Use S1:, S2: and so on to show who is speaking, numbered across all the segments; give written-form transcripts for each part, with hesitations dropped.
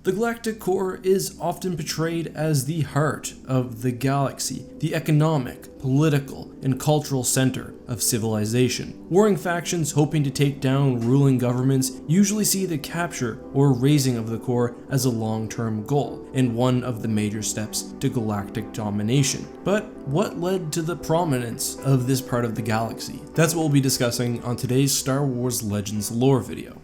S1: The galactic core is often portrayed as the heart of the galaxy, the economic, political, and cultural center of civilization. Warring factions hoping to take down ruling governments usually see the capture or raising of the core as a long-term goal, and one of the major steps to galactic domination. But what led to the prominence of this part of the galaxy? That's what we'll be discussing on today's Star Wars Legends lore video.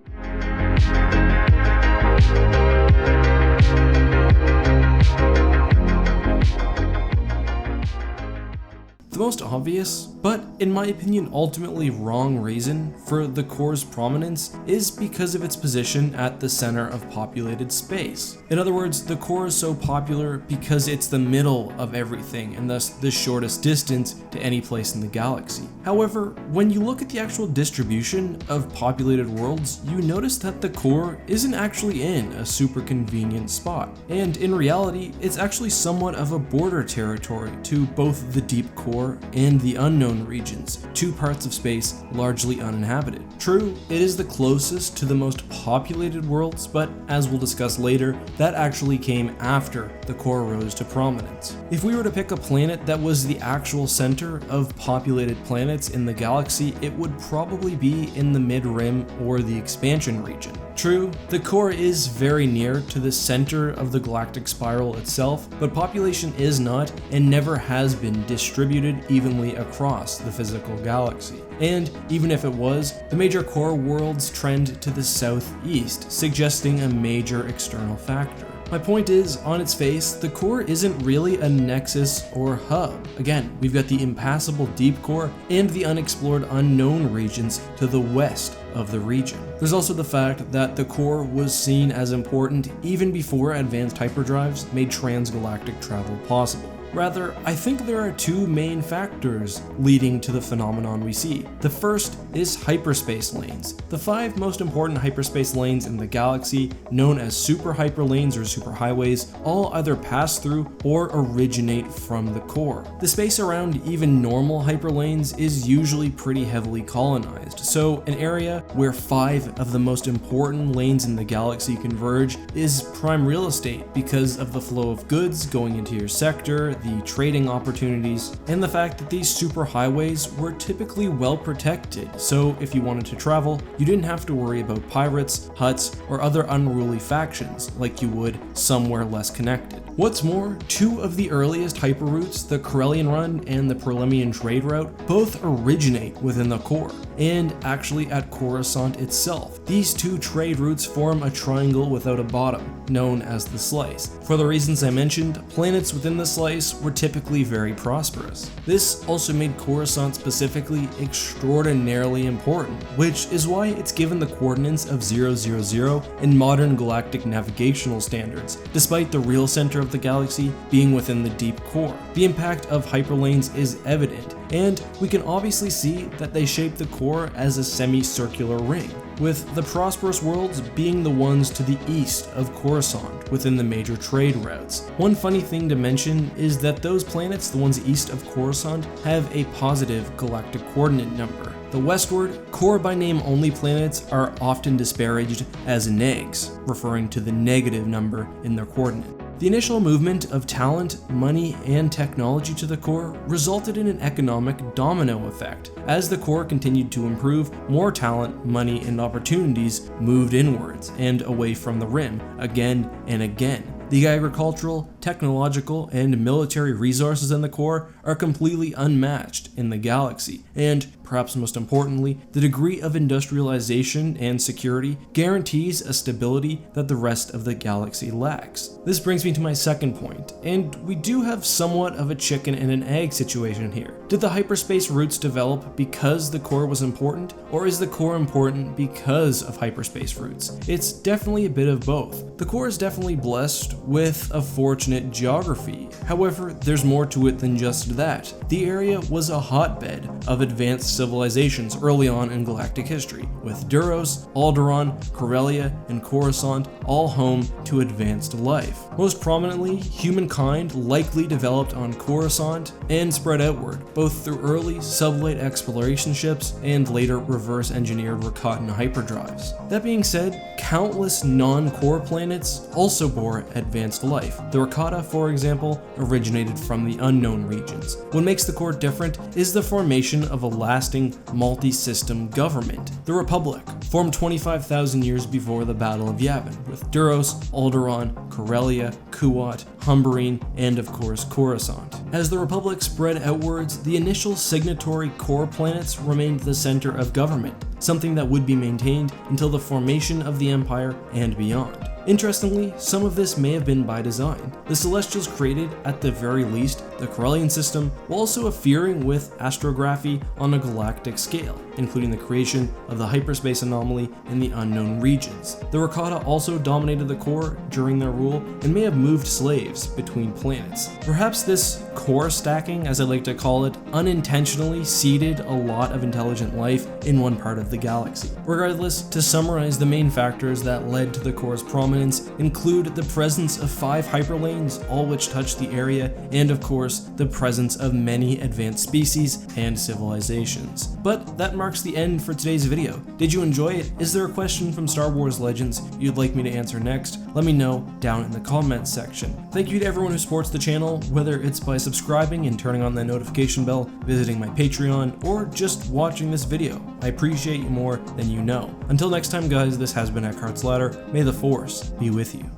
S1: The most obvious, but in my opinion ultimately wrong reason for the core's prominence is because of its position at the center of populated space. In other words, the core is so popular because it's the middle of everything and thus the shortest distance to any place in the galaxy. However, when you look at the actual distribution of populated worlds, you notice that the core isn't actually in a super convenient spot. And in reality, it's actually somewhat of a border territory to both the deep core and the unknown regions, two parts of space largely uninhabited. True, it is the closest to the most populated worlds, but as we'll discuss later, that actually came after the core rose to prominence. If we were to pick a planet that was the actual center of populated planets in the galaxy, it would probably be in the mid-rim or the expansion region. True, the core is very near to the center of the galactic spiral itself, but population is not and never has been distributed evenly across the physical galaxy. And even if it was, the major core worlds trend to the southeast, suggesting a major external factor. My point is, on its face, the core isn't really a nexus or hub. Again, we've got the impassable deep core and the unexplored unknown regions to the west of the region. There's also the fact that the core was seen as important even before advanced hyperdrives made transgalactic travel possible. Rather, I think there are two main factors leading to the phenomenon we see. The first is hyperspace lanes. The 5 most important hyperspace lanes in the galaxy, known as super hyperlanes or superhighways, all either pass through or originate from the core. The space around even normal hyperlanes is usually pretty heavily colonized, so an area where 5 of the most important lanes in the galaxy converge is prime real estate because of the flow of goods going into your sector, the trading opportunities, and the fact that these superhighways were typically well protected, so if you wanted to travel, you didn't have to worry about pirates, Hutts, or other unruly factions like you would somewhere less connected. What's more, 2 of the earliest hyperroutes, the Corellian Run and the Perlemian Trade Route, both originate within the core, and actually at Coruscant itself. These 2 trade routes form a triangle without a bottom, known as the Slice. For the reasons I mentioned, planets within the Slice were typically very prosperous. This also made Coruscant specifically extraordinarily important, which is why it's given the coordinates of 000 in modern galactic navigational standards, despite the real center of the galaxy being within the deep core. The impact of hyperlanes is evident, and we can obviously see that they shape the core as a semicircular ring, with the prosperous worlds being the ones to the east of Coruscant within the major trade routes. One funny thing to mention is that those planets, the ones east of Coruscant, have a positive galactic coordinate number. The westward, core by name only planets are often disparaged as negs, referring to the negative number in their coordinate. The initial movement of talent, money, and technology to the core resulted in an economic domino effect. As the core continued to improve, more talent, money, and opportunities moved inwards and away from the rim again and again. The agricultural, technological, and military resources in the core are completely unmatched in the galaxy, and perhaps most importantly, the degree of industrialization and security guarantees a stability that the rest of the galaxy lacks. This brings me to my second point, and we do have somewhat of a chicken and an egg situation here. Did the hyperspace routes develop because the core was important, or is the core important because of hyperspace routes? It's definitely a bit of both. The core is definitely blessed with a fortunate unfortunate geography. However, there's more to it than just that. The area was a hotbed of advanced civilizations early on in galactic history, with Duros, Alderaan, Corellia, and Coruscant all home to advanced life. Most prominently, humankind likely developed on Coruscant and spread outward, both through early sublight exploration ships and later reverse-engineered Rakatan hyperdrives. That being said, countless non-core planets also bore advanced life. The Rakata, for example, originated from the unknown regions. What makes the core different is the formation of a lasting multi-system government. The Republic formed 25,000 years before the Battle of Yavin, with Duros, Alderaan, Corellia, Kuat, Humberine, and of course Coruscant. As the Republic spread outwards, the initial signatory core planets remained the center of government, something that would be maintained until the formation of the Empire and beyond. Interestingly, some of this may have been by design. The Celestials created, at the very least, the Corellian system, while also interfering with astrography on a galactic scale, including the creation of the hyperspace anomaly in the unknown regions. The Rakata also dominated the core during their rule and may have moved slaves between planets. Perhaps this core stacking, as I like to call it, unintentionally seeded a lot of intelligent life in one part of the galaxy. Regardless, to summarize, the main factors that led to the core's prominence include the presence of 5 hyperlanes, all which touch the area, and of course, the presence of many advanced species and civilizations. But that marks the end for today's video. Did you enjoy it? Is there a question from Star Wars Legends you'd like me to answer next? Let me know down in the comments section. Thank you to everyone who supports the channel, whether it's by subscribing and turning on the notification bell, visiting my Patreon, or just watching this video. I appreciate you more than you know. Until next time guys, this has been EckhartsLadder. May the Force be with you.